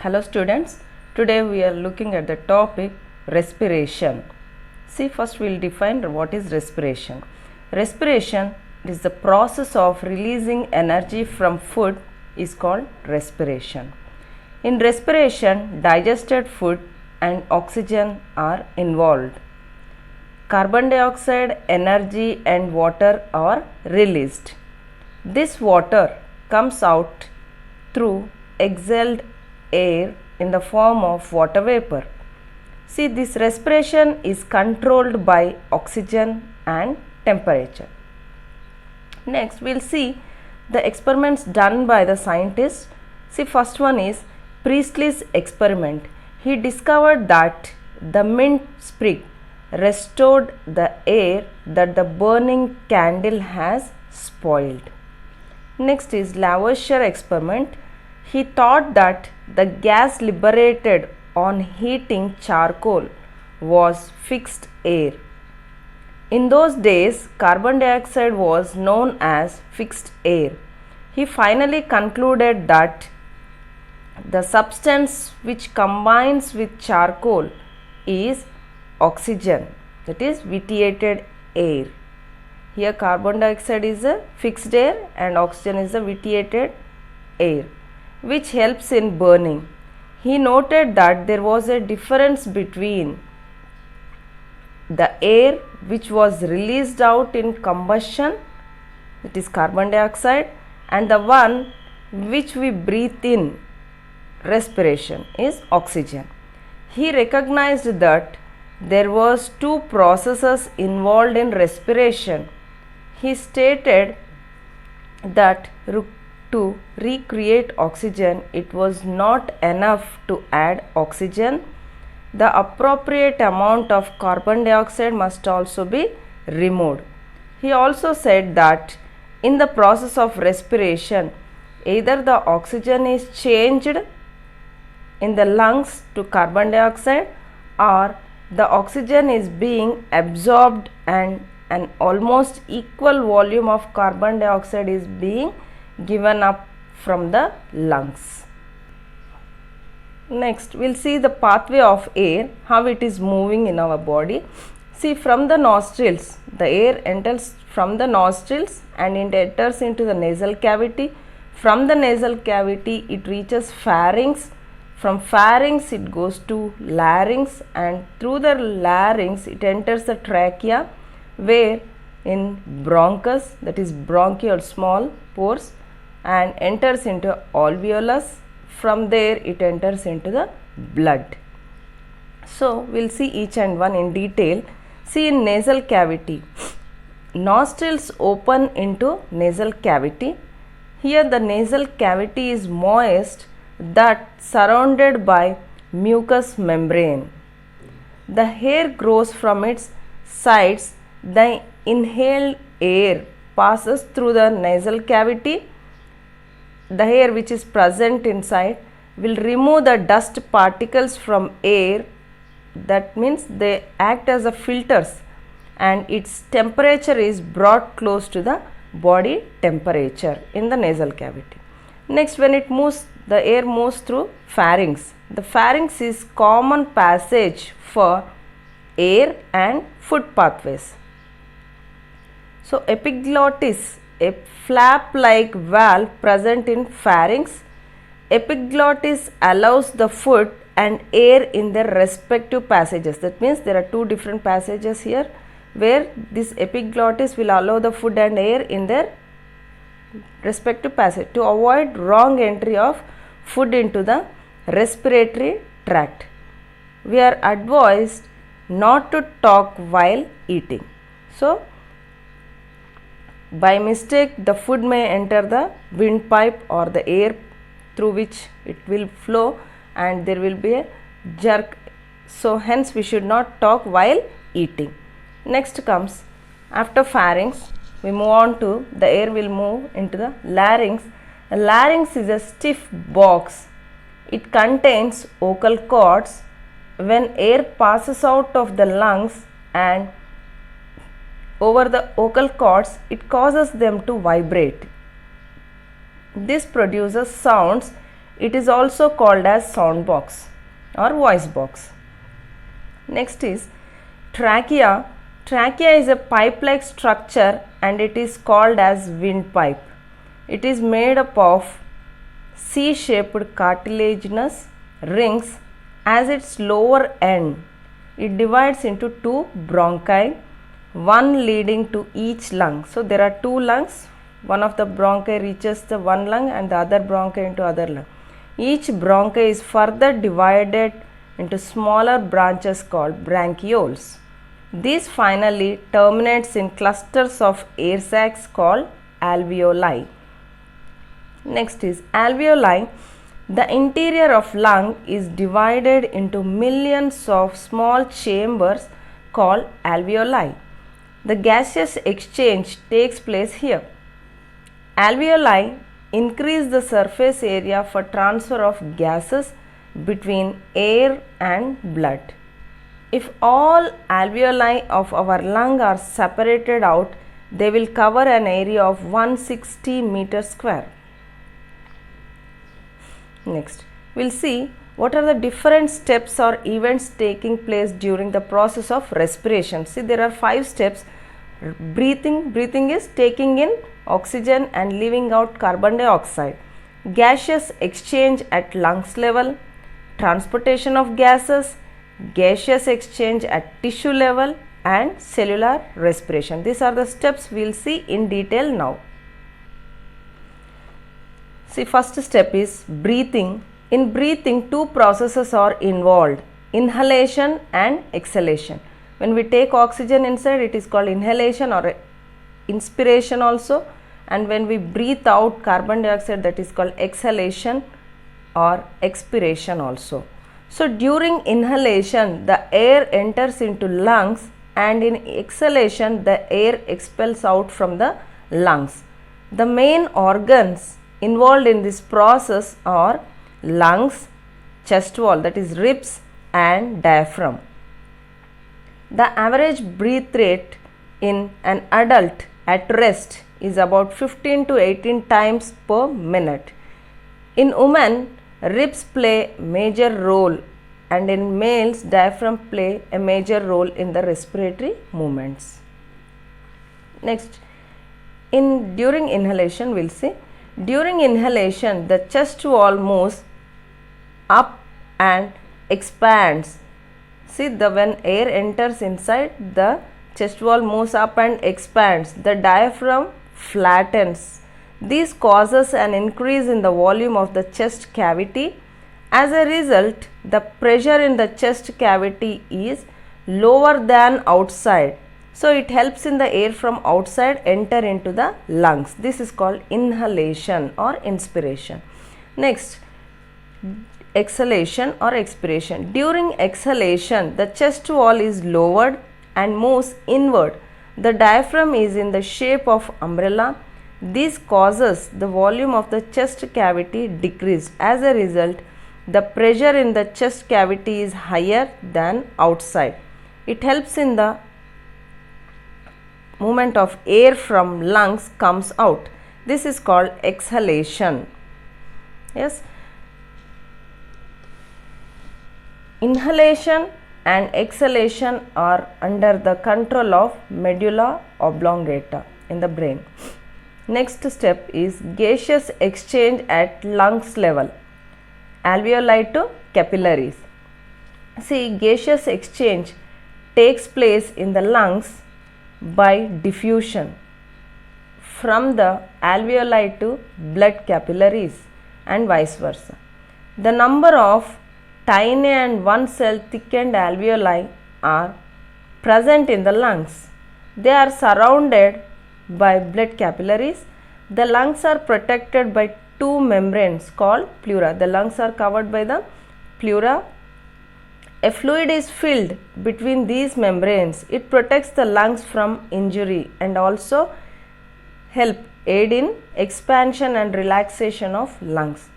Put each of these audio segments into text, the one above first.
Hello students, today we are looking at the topic respiration. See, first we will define what is respiration. Respiration is the process of releasing energy from food is called respiration. In respiration, digested food and oxygen are involved. Carbon dioxide, energy and water are released. This water comes out through exhaled air in the form of water vapor. See, this respiration is controlled by oxygen and temperature. Next, we will see the experiments done by the scientists. See, first one is Priestley's experiment. He discovered that the mint sprig restored the air that the burning candle has spoiled. Next is Lavoisier experiment. He thought that the gas liberated on heating charcoal was fixed air. In those days, carbon dioxide was known as fixed air. He finally concluded that the substance which combines with charcoal is oxygen, that is vitiated air. Here carbon dioxide is a fixed air and oxygen is a vitiated air, which helps in burning. He noted that there was a difference between the air which was released out in combustion, that is carbon dioxide, and the one which we breathe in, respiration, is oxygen. He recognized that there was two processes involved in respiration. He stated that to recreate oxygen, it was not enough to add oxygen. The appropriate amount of carbon dioxide must also be removed. He also said that in the process of respiration, either the oxygen is changed in the lungs to carbon dioxide or the oxygen is being absorbed and an almost equal volume of carbon dioxide is being given up from the lungs. Next, we will see the pathway of air, how it is moving in our body. See, from the nostrils, the air enters from the nostrils and it enters into the nasal cavity. From the nasal cavity, it reaches pharynx. From pharynx, it goes to larynx, and through the larynx, it enters the trachea, where in bronchus, that is bronchial small pores, and enters into alveolus. From there it enters into the blood. So we will see each and one in detail. See, in nasal cavity, nostrils open into nasal cavity. Here the nasal cavity is moist, that surrounded by mucous membrane. The hair grows from its sides. The inhaled air passes through the nasal cavity. The air which is present inside will remove the dust particles from air. That means they act as a filters, and its temperature is brought close to the body temperature in the nasal cavity. Next, when it moves, the air moves through pharynx. The pharynx is common passage for air and food pathways. So epiglottis, a flap-like valve present in pharynx. Epiglottis allows the food and air in their respective passages. That means there are two different passages here, where this epiglottis will allow the food and air in their respective passage to avoid wrong entry of food into the respiratory tract. We are advised not to talk while eating. So, by mistake, the food may enter the windpipe or the air through which it will flow, and there will be a jerk. So, hence we should not talk while eating. Next comes, after pharynx, we move on to the air will move into the larynx. The larynx is a stiff box. It contains vocal cords. When air passes out of the lungs and over the vocal cords, it causes them to vibrate. This produces sounds It is also called as sound box or voice box. Next is trachea. Trachea is a pipe-like structure and it is called as windpipe. It is made up of C-shaped cartilaginous rings at its lower end. It divides into two bronchi, one leading to each lung. So there are two lungs. One of the bronchi reaches the one lung and the other bronchi into other lung. Each bronchi is further divided into smaller branches called bronchioles. This finally terminates in clusters of air sacs called alveoli. Next is alveoli. The interior of lung is divided into millions of small chambers called alveoli. The gaseous exchange takes place here. Alveoli increase the surface area for transfer of gases between air and blood. If all alveoli of our lung are separated out, they will cover an area of 160 meters square. Next, we will see what are the different steps or events taking place during the process of respiration. See, there are 5 steps. Breathing is taking in oxygen and leaving out carbon dioxide. Gaseous exchange at lungs level, transportation of gases, gaseous exchange at tissue level, and cellular respiration. These are the steps we will see in detail now. See, first step is breathing. In breathing, two processes are involved, inhalation and exhalation. When we take oxygen inside, it is called inhalation or inspiration also, and when we breathe out carbon dioxide, that is called exhalation or expiration also. So during inhalation, the air enters into lungs, and in exhalation, the air expels out from the lungs. The main organs involved in this process are lungs, chest wall, that is ribs, and diaphragm. The average breath rate in an adult at rest is about 15 to 18 times per minute. In women, ribs play major role, and in males, diaphragm play a major role in the respiratory movements. Next, during inhalation, we will see. During inhalation, the chest wall moves up and expands. See, when air enters inside, the chest wall moves up and expands. The diaphragm flattens. This causes an increase in the volume of the chest cavity. As a result, the pressure in the chest cavity is lower than outside. So it helps in the air from outside enter into the lungs. This is called inhalation or inspiration. Next, exhalation or expiration. During exhalation, the chest wall is lowered and moves inward. The diaphragm is in the shape of umbrella. This causes the volume of the chest cavity decreased. As a result, the pressure in the chest cavity is higher than outside. It helps in the movement of air from lungs comes out. This is called exhalation. Yes. Inhalation and exhalation are under the control of medulla oblongata in the brain. Next step is gaseous exchange at lungs level, alveoli to capillaries. See, gaseous exchange takes place in the lungs by diffusion from the alveoli to blood capillaries and vice versa. The number of tiny and one cell thickened alveoli are present in the lungs. They are surrounded by blood capillaries. The lungs are protected by two membranes called pleura. The lungs are covered by the pleura. A fluid is filled between these membranes. It protects the lungs from injury and also aid in expansion and relaxation of lungs.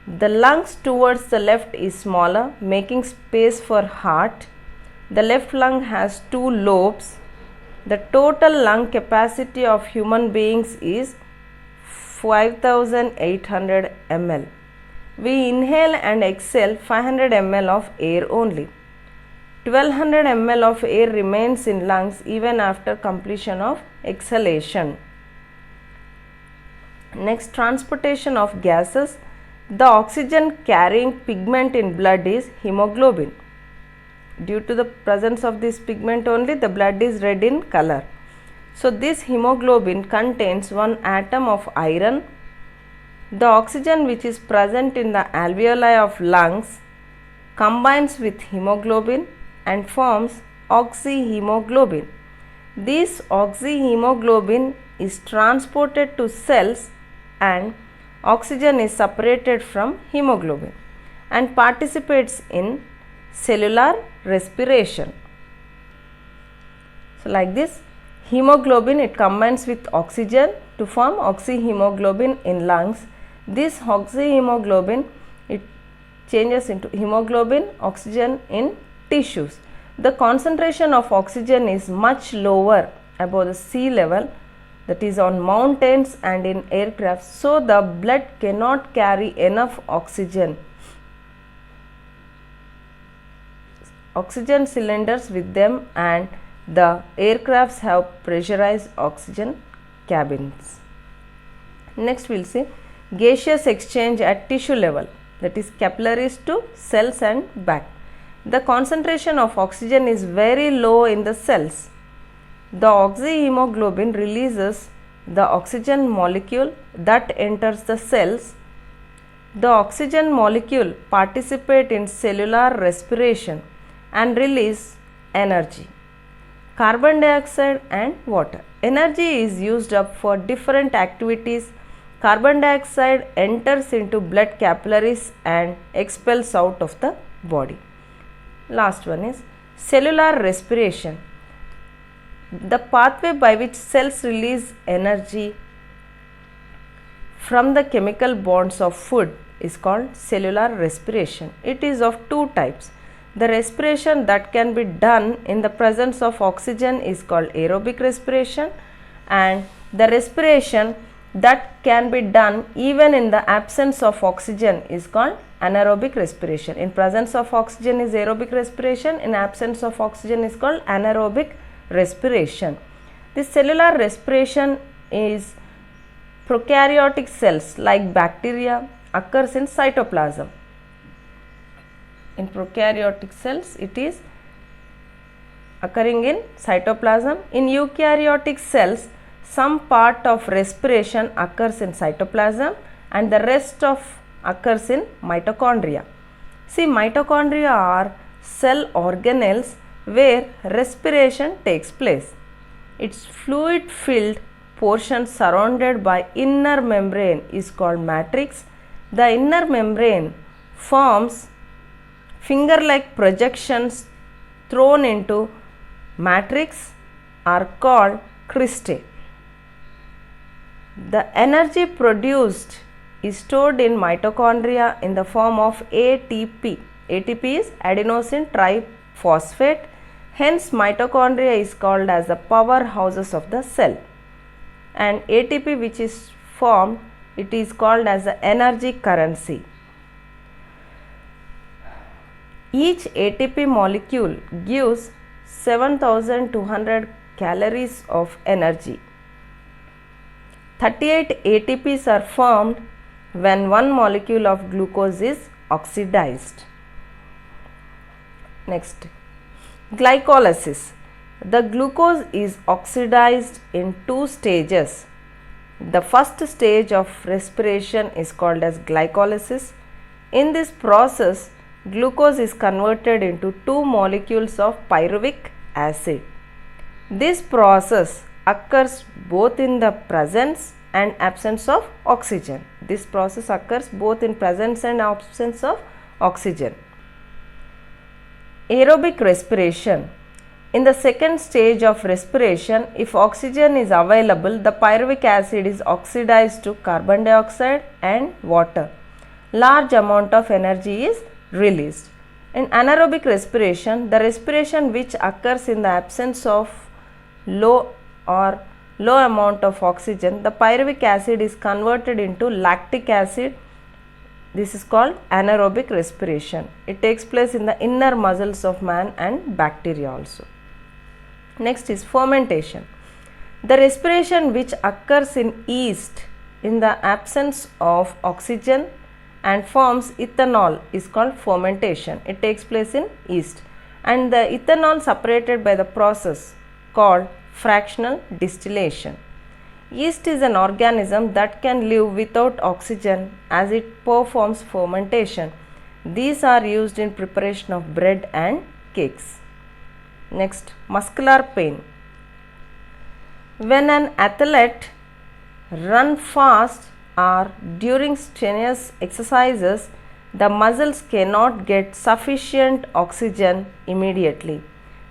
The lungs towards the left is smaller, making space for heart. The left lung has two lobes. The total lung capacity of human beings is 5,800 ml. We inhale and exhale 500 ml of air only. 1200 ml of air remains in lungs even after completion of exhalation. Next, transportation of gases. The oxygen carrying pigment in blood is hemoglobin. Due to the presence of this pigment only, the blood is red in color. So, this hemoglobin contains one atom of iron. The oxygen which is present in the alveoli of lungs combines with hemoglobin and forms oxyhemoglobin. This oxyhemoglobin is transported to cells and oxygen is separated from hemoglobin and participates in cellular respiration. So, like this, hemoglobin, it combines with oxygen to form oxyhemoglobin in lungs. This oxyhemoglobin, it changes into hemoglobin, oxygen in tissues. The concentration of oxygen is much lower above the sea level, that is on mountains and in aircraft, so the blood cannot carry enough oxygen. Oxygen cylinders with them, and the aircrafts have pressurized oxygen cabins. Next we will see gaseous exchange at tissue level, that is capillaries to cells and back. The concentration of oxygen is very low in the cells. The oxyhemoglobin releases the oxygen molecule that enters the cells. The oxygen molecule participate in cellular respiration and release energy. Carbon dioxide and water. Energy is used up for different activities. Carbon dioxide enters into blood capillaries and expels out of the body. Last one is cellular respiration. The pathway by which cells release energy from the chemical bonds of food is called cellular respiration. It is of two types. The respiration that can be done in the presence of oxygen is called aerobic respiration, and the respiration that can be done even in the absence of oxygen is called anaerobic respiration. In presence of oxygen is aerobic respiration, in absence of oxygen is called anaerobic respiration. This cellular respiration is prokaryotic cells like bacteria occurs in cytoplasm. In prokaryotic cells, it is occurring in cytoplasm. In eukaryotic cells, some part of respiration occurs in cytoplasm and the rest of occurs in mitochondria. See, mitochondria are cell organelles where respiration takes place. Its fluid filled portion surrounded by inner membrane is called matrix. The inner membrane forms finger-like projections thrown into matrix are called cristae. The energy produced is stored in mitochondria in the form of ATP. ATP is adenosine triphosphate. Hence, mitochondria is called as the powerhouses of the cell. And ATP which is formed, it is called as the energy currency. Each ATP molecule gives 7200 calories of energy. 38 ATPs are formed when one molecule of glucose is oxidized. Next, glycolysis. The glucose is oxidized in two stages. The first stage of respiration is called as glycolysis. In this process, glucose is converted into two molecules of pyruvic acid. This process occurs both in the presence and absence of oxygen. This process occurs both in presence and absence of oxygen. Aerobic respiration. In the second stage of respiration, if oxygen is available, the pyruvic acid is oxidized to carbon dioxide and water. Large amount of energy is released. In anaerobic respiration, the respiration which occurs in the absence of low amount of oxygen, the pyruvic acid is converted into lactic acid This is called anaerobic respiration. It takes place in the inner muscles of man and bacteria also. Next is fermentation. The respiration which occurs in yeast in the absence of oxygen and forms ethanol is called fermentation. It takes place in yeast, and the ethanol separated by the process called fractional distillation. Yeast is an organism that can live without oxygen as it performs fermentation. These are used in preparation of bread and cakes. Next, muscular pain. When an athlete runs fast or during strenuous exercises, the muscles cannot get sufficient oxygen immediately.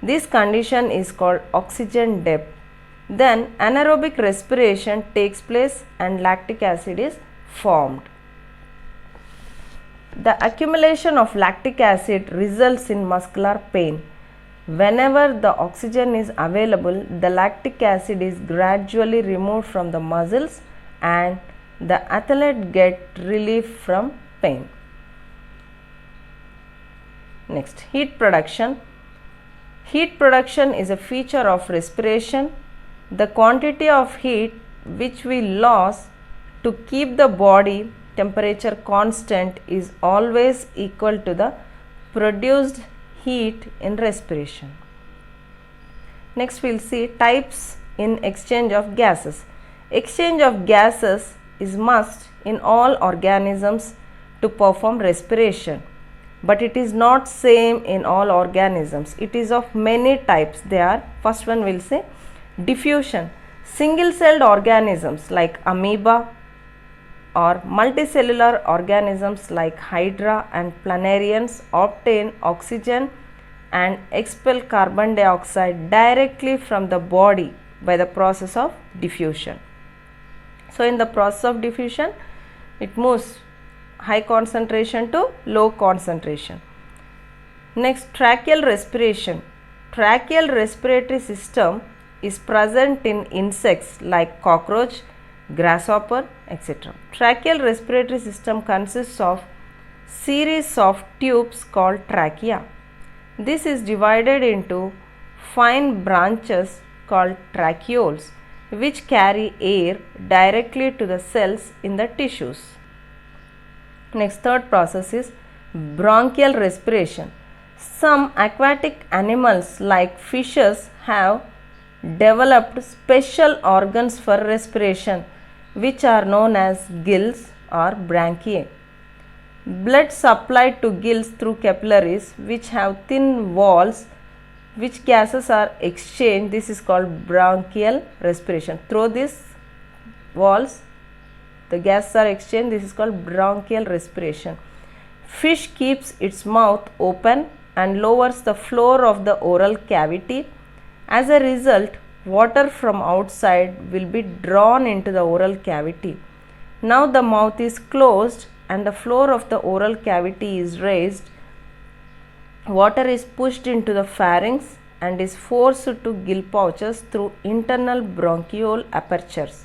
This condition is called oxygen depth. Then anaerobic respiration takes place and lactic acid is formed. The accumulation of lactic acid results in muscular pain. Whenever the oxygen is available, the lactic acid is gradually removed from the muscles and the athlete gets relief from pain. Next, heat production. Heat production is a feature of respiration. The quantity of heat which we lose to keep the body temperature constant is always equal to the produced heat in respiration. Next, we will see types in exchange of gases. Exchange of gases is must in all organisms to perform respiration, but it is not same in all organisms. It is of many types. They are, first one we will say diffusion. Single celled organisms like amoeba or multicellular organisms like hydra and planarians obtain oxygen and expel carbon dioxide directly from the body by the process of diffusion. So in the process of diffusion, it moves high concentration to low concentration. Next, tracheal respiration. Tracheal respiratory system is present in insects like cockroach, grasshopper, etc. Tracheal respiratory system consists of series of tubes called trachea. This is divided into fine branches called tracheoles, which carry air directly to the cells in the tissues. Next, third process is bronchial respiration. Some aquatic animals like fishes have developed special organs for respiration, which are known as gills or branchiae. Blood supplied to gills through capillaries which have thin walls, which gases are exchanged. This is called bronchial respiration. Through these walls, the gases are exchanged. This is called bronchial respiration. Fish keeps its mouth open and lowers the floor of the oral cavity. As a result, water from outside will be drawn into the oral cavity. Now the mouth is closed and the floor of the oral cavity is raised. Water is pushed into the pharynx and is forced to gill pouches through internal bronchiole apertures.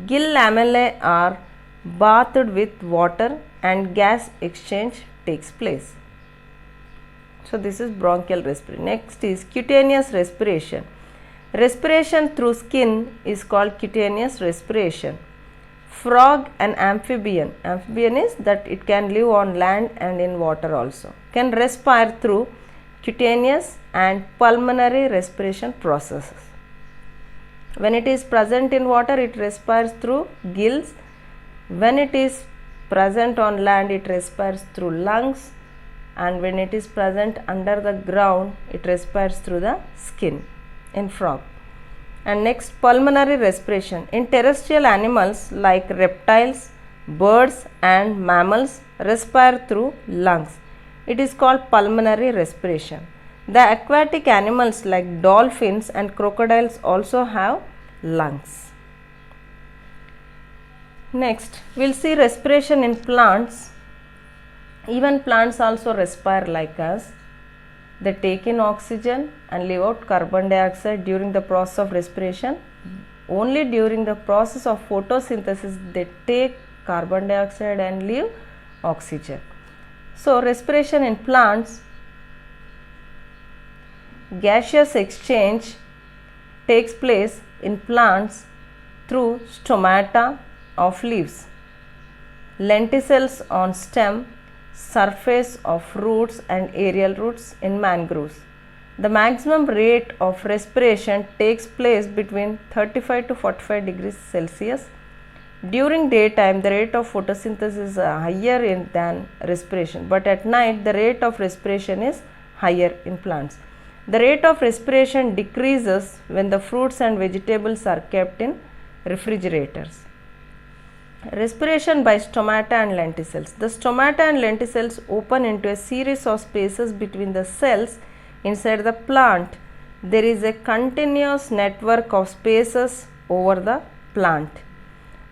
Gill lamellae are bathed with water and gas exchange takes place. So this is bronchial respiration. Next is cutaneous respiration. Respiration through skin is called cutaneous respiration. Frog and amphibian. Amphibian is that it can live on land and in water also. Can respire through cutaneous and pulmonary respiration processes. When it is present in water, it respires through gills. When it is present on land, it respires through lungs. And when it is present under the ground, it respires through the skin in frog. And next, pulmonary respiration. In terrestrial animals like reptiles, birds and mammals respire through lungs. It is called pulmonary respiration. The aquatic animals like dolphins and crocodiles also have lungs. Next, we will see respiration in plants. Even plants also respire like us. They take in oxygen and leave out carbon dioxide during the process of respiration. Only during the process of photosynthesis they take carbon dioxide and leave oxygen. So respiration in plants, gaseous exchange takes place in plants through stomata of leaves, lenticels on stem, surface of roots and aerial roots in mangroves. The maximum rate of respiration takes place between 35 to 45 degrees Celsius. During daytime, the rate of photosynthesis is higher than respiration, but at night the rate of respiration is higher in plants. The rate of respiration decreases when the fruits and vegetables are kept in refrigerators. Respiration by stomata and lenticels. The stomata and lenticels open into a series of spaces between the cells inside the plant. There is a continuous network of spaces over the plant.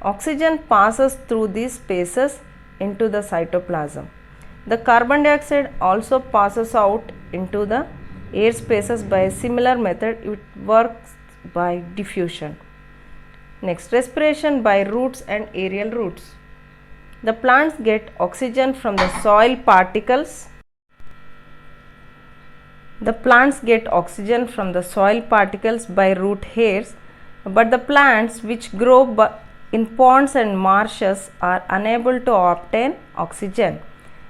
Oxygen passes through these spaces into the cytoplasm. The carbon dioxide also passes out into the air spaces by a similar method. It works by diffusion. Next, respiration by roots and aerial roots. The plants get oxygen from the soil particles. The plants get oxygen from the soil particles by root hairs, but the plants which grow in ponds and marshes are unable to obtain oxygen.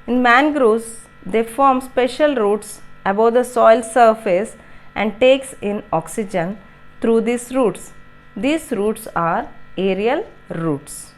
In mangroves, they form special roots above the soil surface and takes in oxygen through these roots. These roots are aerial roots.